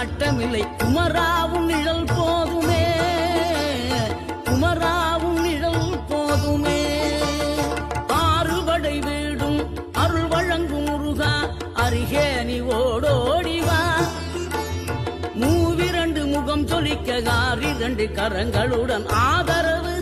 நாட்டமில்லை குமராவும் நிழல் போதுமே, குமராவும் நிழல் போதுமே. ஆறுபடை வீடும் அருள் வழங்கும் முருகா அருகே நீ ஓடோடிவா. மூவிரண்டு முகம் சொலிக்க 6 கரங்களுடன் ஆதரவு